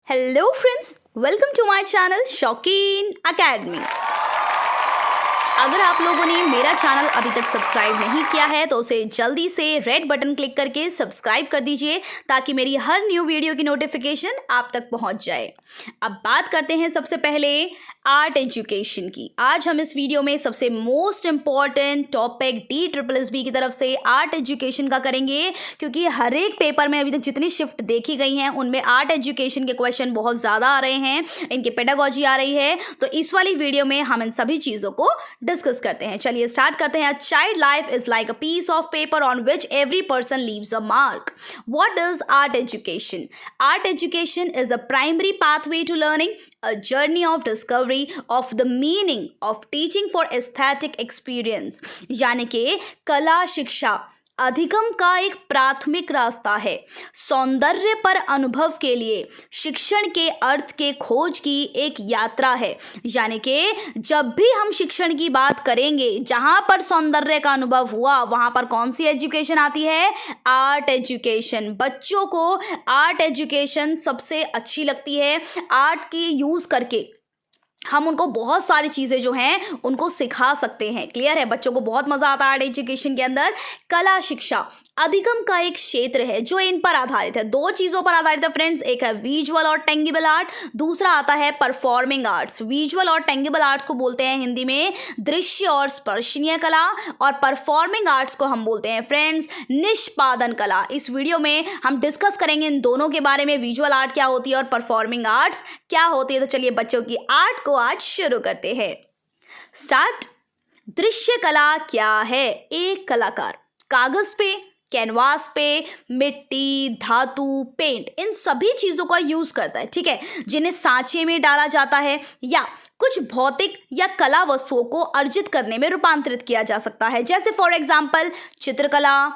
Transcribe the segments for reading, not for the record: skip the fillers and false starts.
Hello friends, welcome to my channel Shaukeen academy. अगर आप लोगों ने मेरा चैनल अभी तक सब्सक्राइब नहीं किया है तो उसे जल्दी से रेड बटन क्लिक करके सब्सक्राइब कर दीजिए ताकि मेरी हर न्यू वीडियो की नोटिफिकेशन आप तक पहुंच जाए। अब बात करते हैं सबसे पहले आर्ट एजुकेशन की। आज हम इस वीडियो में सबसे मोस्ट इम्पॉर्टेंट टॉपिक DSSB की तरफ से आर्ट एजुकेशन का करेंगे, क्योंकि हर एक पेपर में अभी तक जितनी शिफ्ट देखी गई हैं उनमें आर्ट एजुकेशन के क्वेश्चन बहुत ज़्यादा आ रहे हैं, इनकी पेडागॉजी आ रही है। तो इस वाली वीडियो में हम इन सभी चीज़ों को डिस्कस करते हैं। चलिए स्टार्ट करते हैं। Child life is like a piece of paper on which every person leaves a mark. What is art education? Art education is a primary pathway to learning, a journey of discovery of the meaning of teaching for aesthetic experience। यानी कि कला शिक्षा अधिगम का एक प्राथमिक रास्ता है सौंदर्य पर अनुभव के लिए, शिक्षण के अर्थ के खोज की एक यात्रा है। यानी कि जब भी हम शिक्षण की बात करेंगे, जहाँ पर सौंदर्य का अनुभव हुआ वहाँ पर कौन सी एजुकेशन आती है? Art education. बच्चों को आर्ट एजुकेशन सबसे अच्छी लगती है। आर्ट की यूज़ करके हम उनको बहुत सारी चीज़ें जो हैं उनको सिखा सकते हैं। क्लियर है? बच्चों को बहुत मज़ा आता है आर्ट एजुकेशन के अंदर। कला शिक्षा अधिगम का एक क्षेत्र है जो इन पर आधारित है। दो चीज़ों पर आधारित है फ्रेंड्स, एक है विजुअल और टेंगिबल आर्ट, दूसरा आता है परफॉर्मिंग आर्ट्स। विजुअल और टेंगिबल आर्ट्स को बोलते हैं हिंदी में दृश्य और स्पर्शनीय कला, और परफॉर्मिंग आर्ट्स को हम बोलते हैं फ्रेंड्स निष्पादन कला। इस वीडियो में हम डिस्कस करेंगे इन दोनों के बारे में, विजुअल आर्ट क्या होती है और परफॉर्मिंग आर्ट्स क्या होती है। तो चलिए बच्चों की आर्ट को आज शुरू करते हैं। स्टार्ट। दृश्य कला क्या है? एक कलाकार कागज पे, कैनवास पे, मिट्टी, धातु, पेंट, इन सभी चीज़ों का यूज़ करता है, ठीक है, जिन्हें सांचे में डाला जाता है या कुछ भौतिक या कला वस्तुओं को अर्जित करने में रूपांतरित किया जा सकता है। जैसे फॉर एग्जाम्पल चित्रकला,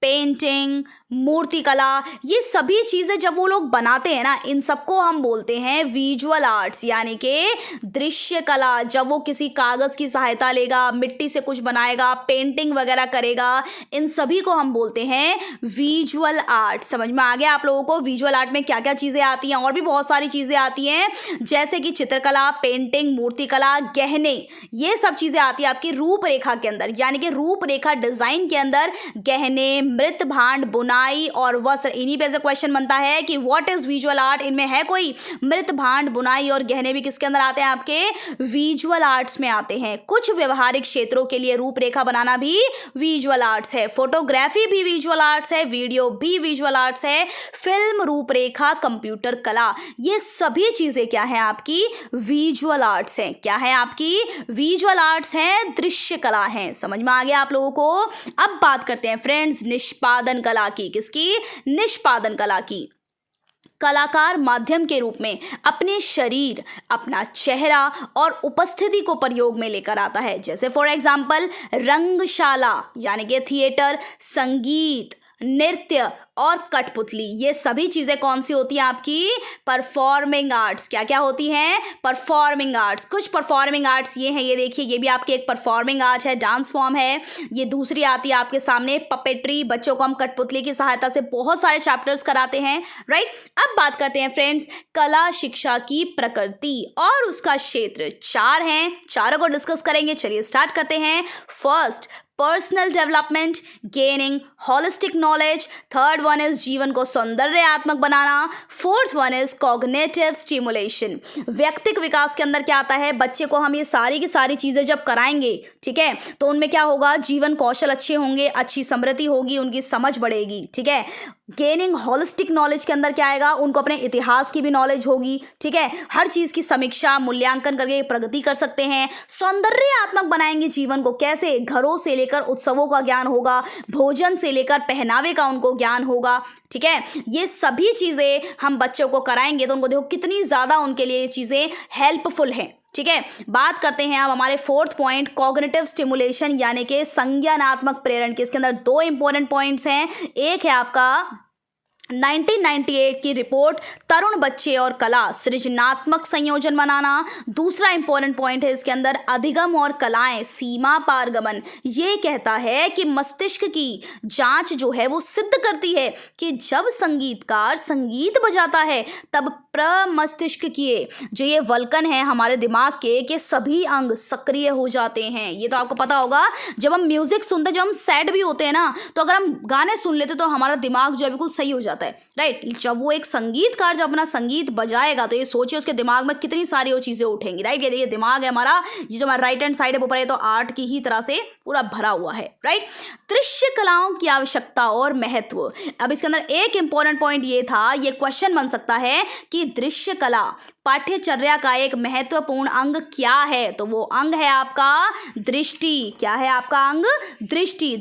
पेंटिंग, मूर्ति कला, ये सभी चीज़ें जब वो लोग बनाते हैं ना, इन सबको हम बोलते हैं विजुअल आर्ट्स, यानी कि दृश्य कला। जब वो किसी कागज़ की सहायता लेगा, मिट्टी से कुछ बनाएगा, पेंटिंग वगैरह करेगा, इन सभी को हम बोलते हैं विजुअल आर्ट। समझ में आ गया आप लोगों को विजुअल आर्ट में क्या क्या चीज़ें आती हैं? और भी बहुत सारी चीज़ें आती हैं, जैसे कि चित्रकला, पेंटिंग, मूर्ति कला, गहने, ये सब चीज़ें आती हैं आपकी रूपरेखा के अंदर। यानी कि रूपरेखा डिज़ाइन के अंदर गहने, मृत भांड, बुनाई और वस्त्र, इन्हीं पे से क्वेश्चन बनता है कि व्हाट इज विजुअल आर्ट। इनमें है कोई? मृत भांड, बुनाई और गहने भी किसके अंदर आते हैं? आपके विजुअल आर्ट्स में आते हैं। कुछ व्यवहारिक क्षेत्रों के लिए रूपरेखा बनाना भी विजुअल आर्ट्स है। फोटोग्राफी भी विजुअल आर्ट्स है, वीडियो भी विजुअल आर्ट्स है, फिल्म, रूपरेखा, कंप्यूटर कला, ये सभी चीजें क्या है? आपकी विजुअल आर्ट्स हैं। क्या है? आपकी विजुअल आर्ट्स हैं, दृश्य कला है। समझ में आ गया आप लोगों को? अब बात करते हैं फ्रेंड्स निष्पादन कला की। किसकी? निष्पादन कला की। कलाकार माध्यम के रूप में अपने शरीर, अपना चेहरा और उपस्थिति को प्रयोग में लेकर आता है। जैसे फॉर एग्जाम्पल रंगशाला, यानी कि थिएटर, संगीत, नृत्य और कठपुतली, ये सभी चीज़ें कौन सी होती हैं? आपकी परफॉर्मिंग आर्ट्स। क्या क्या होती हैं? Performing arts. कुछ परफॉर्मिंग आर्ट्स ये हैं, ये देखिए, ये भी आपकी एक परफॉर्मिंग आर्ट है, डांस फॉर्म है। ये दूसरी आती है आपके सामने पपेट्री, बच्चों को हम कठपुतली की सहायता से बहुत सारे चैप्टर्स कराते हैं, राइट। अब बात करते हैं फ्रेंड्स कला शिक्षा की प्रकृति और उसका क्षेत्र। चार हैं, चारों को डिस्कस करेंगे। चलिए स्टार्ट करते हैं। First, personal development, gaining holistic knowledge. Third one is जीवन को सौंदर्यात्मक बनाना। Fourth one is cognitive stimulation. व्यक्तिक विकास के अंदर क्या आता है? बच्चे को हम ये सारी की सारी चीज़ें जब कराएंगे, ठीक है, तो उनमें क्या होगा? जीवन कौशल अच्छे होंगे, अच्छी समृद्धि होगी, उनकी समझ बढ़ेगी, ठीक है। गेनिंग होलिस्टिक नॉलेज के अंदर क्या आएगा? उनको अपने इतिहास की भी नॉलेज होगी, ठीक है, हर चीज़ की समीक्षा, मूल्यांकन करके प्रगति कर सकते हैं। सौंदर्यात्मक बनाएंगे जीवन को। कैसे? घरों से लेकर उत्सवों का ज्ञान होगा, भोजन से लेकर पहनावे का उनको ज्ञान होगा, ठीक है। ये सभी चीज़ें हम बच्चों को कराएंगे तो उनको देखो कितनी ज़्यादा उनके लिए ये चीज़ें हेल्पफुल हैं, ठीक है। बात करते हैं अब हमारे फोर्थ पॉइंट कॉग्निटिव स्टिमुलेशन, यानी कि संज्ञानात्मक प्रेरण के। इसके अंदर दो इंपॉर्टेंट पॉइंट्स हैं। एक है आपका 1998 की रिपोर्ट तरुण बच्चे और कला सृजनात्मक संयोजन बनाना। दूसरा इंपॉर्टेंट पॉइंट है इसके अंदर अधिगम और कलाएं सीमा पार गमन। ये कहता है कि मस्तिष्क की जांच जो है वो सिद्ध करती है कि जब संगीतकार संगीत बजाता है तब प्रमस्तिष्क किए जो ये वल्कन है हमारे दिमाग के सभी अंग सक्रिय हो जाते हैं। ये तो आपको पता होगा, जब हम म्यूजिक सुनते, जब हम सैड भी होते हैं ना, तो अगर हम गाने सुन लेते तो हमारा दिमाग जो है बिल्कुल सही हो जाता है, राइट। जब वो एक संगीतकार जब अपना संगीत बजाएगा तो ये सोचिए उसके दिमाग में कितनी सारी वो चीजें उठेंगी, राइट। ये देखिए दिमाग है हमारा, ये जो हमारा राइट हैंड साइड है ऊपर है तो आर्ट की ही तरह से पूरा भरा हुआ है, राइट। दृश्य कलाओं की आवश्यकता और महत्व। अब इसके अंदर एक इंपॉर्टेंट पॉइंट ये था, ये क्वेश्चन बन सकता है कि दृश्य कला पाठ्यचर्या का एक महत्वपूर्ण अंग क्या है, तो वो अंग है आपका दृष्टि। क्या है आपका अंग? दृष्टि।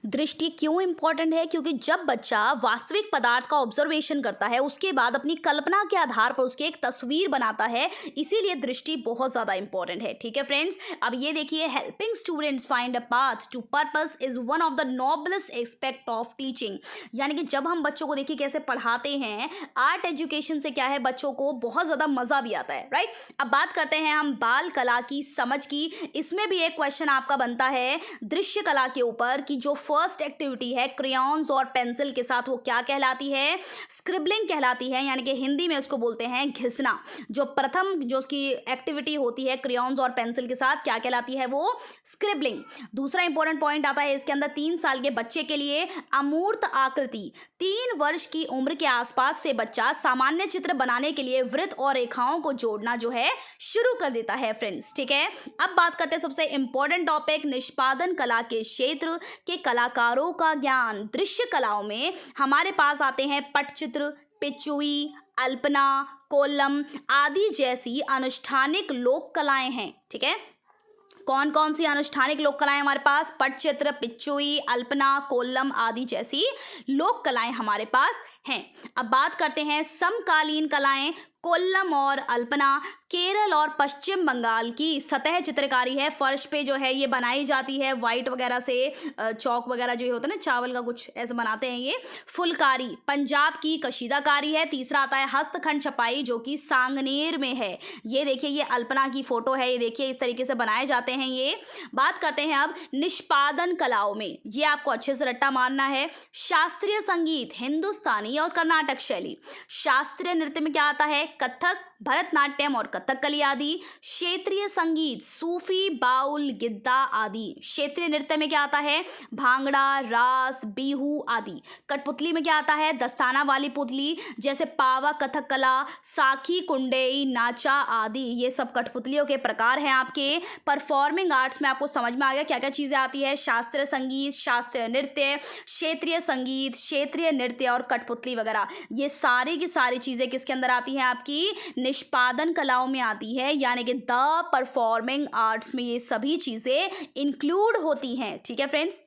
दृष्टि क्यों इंपॉर्टेंट है? क्योंकि जब बच्चा वास्तविक पदार्थ का ऑब्जर्वेशन करता है उसके बाद अपनी कल्पना के आधार पर उसकी एक तस्वीर बनाता है, इसीलिए दृष्टि बहुत ज्यादा इंपॉर्टेंट है। ठीक है फ्रेंड्स, अब ये देखिए, helping students find a path to purpose is one of the noblest aspect of teaching. यानी कि जब हम बच्चों को देखिए कैसे पढ़ाते हैं, आर्ट एजुकेशन से क्या है बच्चों को बहुत ज्यादा मजा भी आता है, राइट। अब बात करते हैं हम बाल कला की समझ की। इसमें भी एक क्वेश्चन आपका बनता है दृश्य कला के ऊपर कि जो फर्स्ट एक्टिविटी है क्रेयॉन्स और पेंसिल के साथ, वो क्या कहलाती है? स्क्रिबलिंग कहलाती है, यानी कि हिंदी में उसको बोलते हैं घिसना। जो प्रथम जो उसकी एक्टिविटी होती है क्रेयॉन्स और पेंसिल के साथ, क्या कहलाती है? वो स्क्रिबलिंग। दूसरा इंपॉर्टेंट पॉइंट आता है इसके अंदर 3 साल के बच्चे के लिए अमूर्त आकृति। 3 वर्ष की उम्र के आसपास से बच्चा सामान्य चित्र बनाने के लिए वृत्त और रेखाओं को जोड़ना जो है शुरू कर देता है फ्रेंड्स। ठीक है, अब बात करते हैं सबसे इंपॉर्टेंट टॉपिक निष्पादन कला के क्षेत्र के कलाकारों का ज्ञान। दृश्य कलाओं में हमारे पास आते हैं पटचित्र, पिचुई, अल्पना, कोलम आदि जैसी अनुष्ठानिक लोक कलाएं हैं। ठीक है, कौन कौन सी अनुष्ठानिक लोक कलाएं हमारे पास? पटचित्र, पिचुई, अल्पना, कोल्लम आदि जैसी लोक कलाएं हमारे पास हैं। अब बात करते हैं समकालीन कलाएं। कोल्लम और अल्पना केरल और पश्चिम बंगाल की सतह चित्रकारी है, फर्श पे जो है ये बनाई जाती है वाइट वगैरह से, चौक वगैरह जो होता है ना चावल का कुछ ऐसे बनाते हैं ये। फुलकारी पंजाब की कशीदाकारी है। तीसरा आता है हस्तखंड छपाई जो कि सांगनेर में है। ये देखिए ये अल्पना की फोटो है, ये देखिए इस तरीके से बनाए जाते हैं ये। बात करते हैं अब निष्पादन कलाओं में, ये आपको अच्छे से रट्टा मारना है। शास्त्रीय संगीत हिंदुस्तानी और कर्नाटक शैली। शास्त्रीय नृत्य में क्या आता है? कथक, भरतनाट्यम और कथकली आदि। क्षेत्रीय संगीत सूफी, बाउल, गिद्दा आदि। क्षेत्रीय नृत्य में क्या आता है? भांगड़ा, रास, बिहू आदि। कठपुतली में क्या आता है? दस्ताना वाली पुतली जैसे पावा, कथक कला, साखी, कुंडेई, नाचा आदि। ये सब कठपुतलियों के प्रकार हैं आपके। परफॉर्मिंग आर्ट्स में आपको समझ में आ गया क्या क्या चीजें आती है? शास्त्रीय संगीत, शास्त्रीय नृत्य, क्षेत्रीय संगीत, क्षेत्रीय नृत्य और कठपुतली वगैरह। ये सारी की सारी चीजें किसके अंदर आती हैं? आपकी निष्पादन कलाओं में आती है, यानी कि द परफॉर्मिंग आर्ट्स में ये सभी चीजें इंक्लूड होती हैं। ठीक है फ्रेंड्स,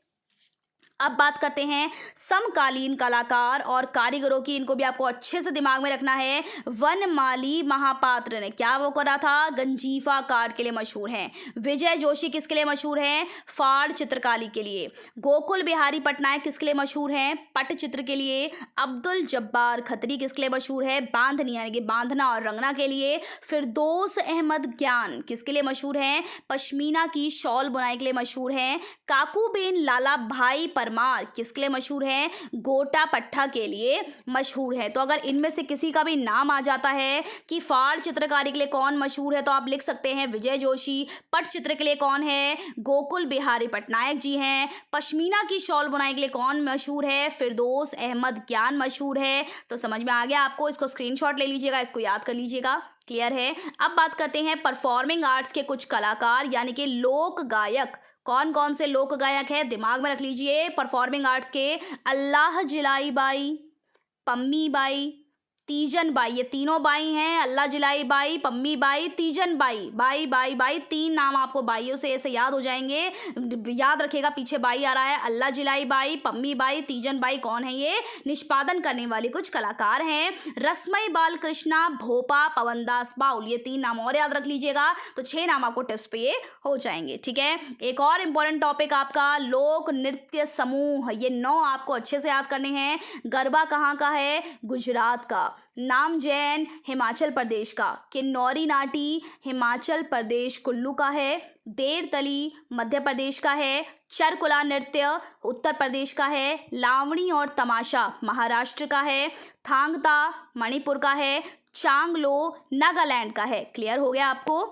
अब बात करते हैं समकालीन कलाकार और कारीगरों की। इनको भी आपको अच्छे से दिमाग में रखना है। वनमाली महापात्र ने क्या वो करा था? गंजीफा कार्ड के लिए मशहूर हैं। विजय जोशी किसके लिए मशहूर हैं? फाड़ चित्रकारी के लिए। गोकुल बिहारी पटनायक किसके लिए मशहूर हैं? पटचित्र के लिए। अब्दुल जब्बार खत्री किसके लिए मशहूर है? बांधनी यानी कि बांधना और रंगना के लिए। फिरदौस अहमद ज्ञान किसके लिए मशहूर हैं? पश्मीना की शॉल बुनाई के लिए मशहूर हैं। काकूबेन लाला भाई परमार किसके लिए मशहूर है? गोटा पट्टा के लिए मशहूर है। तो अगर इनमें से किसी का भी नाम आ जाता है कि फाड़ चित्रकारी के लिए कौन मशहूर है, तो आप लिख सकते हैं विजय जोशी। पट चित्र के लिए कौन है? गोकुल बिहारी पटनायक जी हैं। पश्मीना की शॉल बुनाई के लिए कौन मशहूर है? फिरदौस अहमद ज्ञान मशहूर है। तो समझ में आ गया आपको, इसको स्क्रीनशॉट ले लीजिएगा, इसको याद कर लीजिएगा। क्लियर है। अब बात करते हैं परफॉर्मिंग आर्ट्स के कुछ कलाकार यानी कि लोक गायक। कौन कौन से लोक गायक है दिमाग में रख लीजिए परफॉर्मिंग आर्ट्स के? अल्लाह जिलाई बाई, पम्मी बाई, तीजन बाई, ये तीनों बाई हैं, अल्लाह जिलाई बाई, पम्मी बाई, तीजन बाई, बाई बाई बाई, तीन नाम आपको बाइयों से ऐसे याद हो जाएंगे। याद रखिएगा पीछे बाई आ रहा है, अल्लाह जिलाई बाई, पम्मी बाई, तीजन बाई कौन है? ये निष्पादन करने वाले कुछ कलाकार हैं। रसमई बालकृष्णा, भोपा, पवनदास बाउल, ये तीन नाम और याद रख लीजिएगा। तो 6 नाम आपको टिप्स पे ये हो जाएंगे। ठीक है, एक और इंपॉर्टेंट टॉपिक आपका लोक नृत्य समूह, ये 9 आपको अच्छे से याद करने हैं। गरबा कहाँ का है? गुजरात का। नामजैन हिमाचल प्रदेश का। किन्नौरी नाटी हिमाचल प्रदेश कुल्लू का है। देरतली मध्य प्रदेश का है। चरकुला नृत्य उत्तर प्रदेश का है। लावणी और तमाशा महाराष्ट्र का है। थांगता मणिपुर का है। चांगलो नागालैंड का है। क्लियर हो गया आपको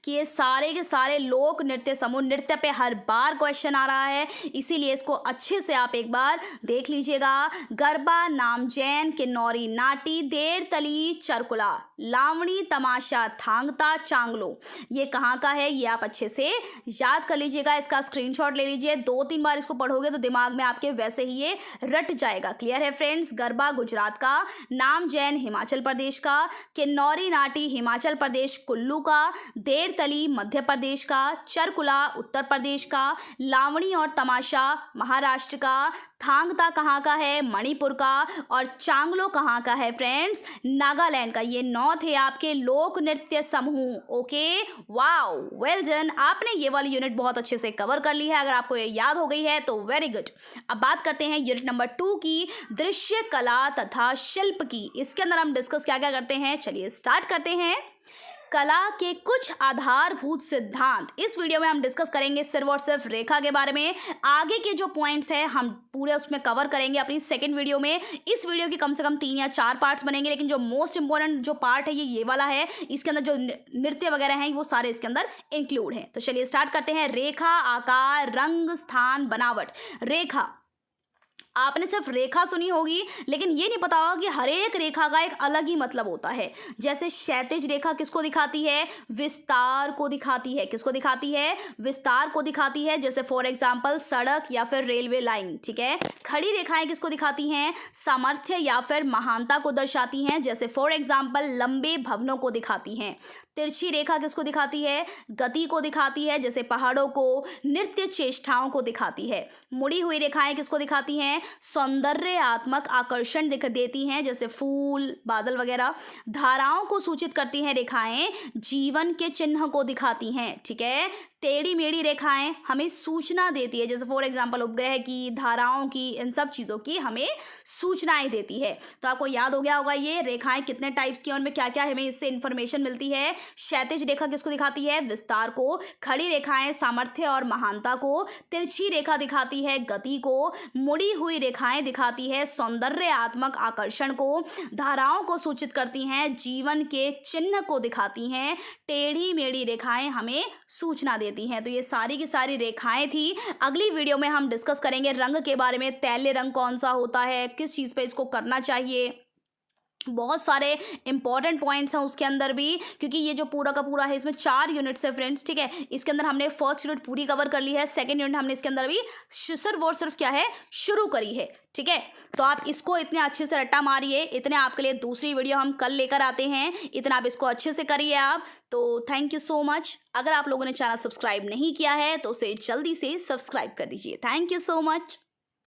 कि ये सारे के सारे लोक नृत्य समूह, नृत्य पे हर बार क्वेश्चन आ रहा है, इसीलिए इसको अच्छे से आप एक बार देख लीजिएगा। गरबा, नामजैन, किन्नौरी नाटी, देरतली, चरकुला, लावणी, तमाशा, थांगता, चांगलो, ये कहाँ का है? ये आप अच्छे से याद कर लीजिएगा। इसका स्क्रीनशॉट ले लीजिए, 2-3 बार इसको पढ़ोगे तो दिमाग में आपके वैसे ही ये रट जाएगा। क्लियर है फ्रेंड्स? गरबा गुजरात का, नामजैन हिमाचल प्रदेश का, किन्नौरी नाटी हिमाचल प्रदेश कुल्लू का, देरतली मध्य प्रदेश का, चरकुला उत्तर प्रदेश का, लावणी और तमाशा महाराष्ट्र का, थांगता कहाँ का है? मणिपुर का, और चांगलो कहाँ का है फ्रेंड्स? नागालैंड का। ये 9 थे आपके लोक नृत्य समूह। ओके, वाओ, वेल डन, आपने ये वाली यूनिट बहुत अच्छे से कवर कर ली है। अगर आपको ये याद हो गई है तो वेरी गुड। अब बात करते हैं यूनिट नंबर 2 की, दृश्य कला तथा शिल्प की। इसके अंदर हम डिस्कस क्या क्या करते हैं, चलिए स्टार्ट करते हैं। कला के कुछ आधारभूत सिद्धांत। इस वीडियो में हम डिस्कस करेंगे सिर्फ और सिर्फ रेखा के बारे में। आगे के जो पॉइंट्स हैं हम पूरे उसमें कवर करेंगे अपनी सेकंड वीडियो में। इस वीडियो की कम से कम 3 या 4 पार्ट्स बनेंगे, लेकिन जो मोस्ट इंपॉर्टेंट जो पार्ट है ये वाला है। इसके अंदर जो नृत्य वगैरह हैं वो सारे इसके अंदर इंक्लूड हैं। तो चलिए स्टार्ट करते हैं। रेखा, आकार, रंग, स्थान, बनावट। रेखा, आपने सिर्फ रेखा सुनी होगी, लेकिन ये नहीं पता होगा कि हर एक रेखा का एक अलग ही मतलब होता है। जैसे क्षैतिज रेखा किसको दिखाती है? विस्तार को दिखाती है। किसको दिखाती है? विस्तार को दिखाती है। जैसे फॉर एग्जांपल सड़क या फिर रेलवे लाइन। ठीक है, खड़ी रेखाएं किसको दिखाती हैं? सामर्थ्य या फिर महानता को दर्शाती हैं। जैसे फॉर एग्जांपल लंबे भवनों को दिखाती हैं। तिरछी रेखा किसको दिखाती है? गति को दिखाती है। जैसे पहाड़ों को, नृत्य चेष्टाओं को दिखाती है। मुड़ी हुई रेखाएं किसको दिखाती हैं? सौंदर्यात्मक आकर्षण देती हैं। जैसे फूल, बादल वगैरह। धाराओं को सूचित करती हैं रेखाएं, जीवन के चिन्ह को दिखाती हैं। ठीक है, टेढ़ी मेढ़ी रेखाएं हमें सूचना देती है। जैसे फॉर एग्जांपल उपग्रह की, धाराओं की, इन सब चीज़ों की हमें सूचनाएं देती है। तो आपको याद हो गया होगा ये रेखाएं कितने टाइप्स की और उनमें क्या क्या हमें इससे इंफॉर्मेशन मिलती है। क्षैतिज रेखा किसको दिखाती है? विस्तार को। खड़ी रेखाएं सामर्थ्य और महानता को। तिरछी रेखा दिखाती है गति को। मुड़ी हुई रेखाएं दिखाती है सौंदर्यात्मक आकर्षण को। धाराओं को सूचित करती हैं, जीवन के चिन्ह को दिखाती हैं। टेढ़ी मेढ़ी रेखाएं हमें सूचना देती हैं। तो ये सारी की सारी रेखाएं थी। अगली वीडियो में हम डिस्कस करेंगे रंग के बारे में। तैलीय रंग कौन सा होता है, किस चीज़ पे इसको करना चाहिए, बहुत सारे इंपॉर्टेंट पॉइंट्स हैं उसके अंदर भी, क्योंकि ये जो पूरा का पूरा है इसमें 4 यूनिट्स है फ्रेंड्स। ठीक है, इसके अंदर हमने फर्स्ट यूनिट पूरी कवर कर ली है। सेकंड यूनिट हमने इसके अंदर भी सिर्फ और सिर्फ क्या है, शुरू करी है। ठीक है, तो आप इसको इतने अच्छे से रट्टा मारिए। इतने आपके लिए दूसरी वीडियो हम कल लेकर आते हैं। इतना आप इसको अच्छे से करिए आप। तो थैंक यू सो मच। अगर आप लोगों ने चैनल सब्सक्राइब नहीं किया है तो उसे जल्दी से सब्सक्राइब कर दीजिए। Thank you so much.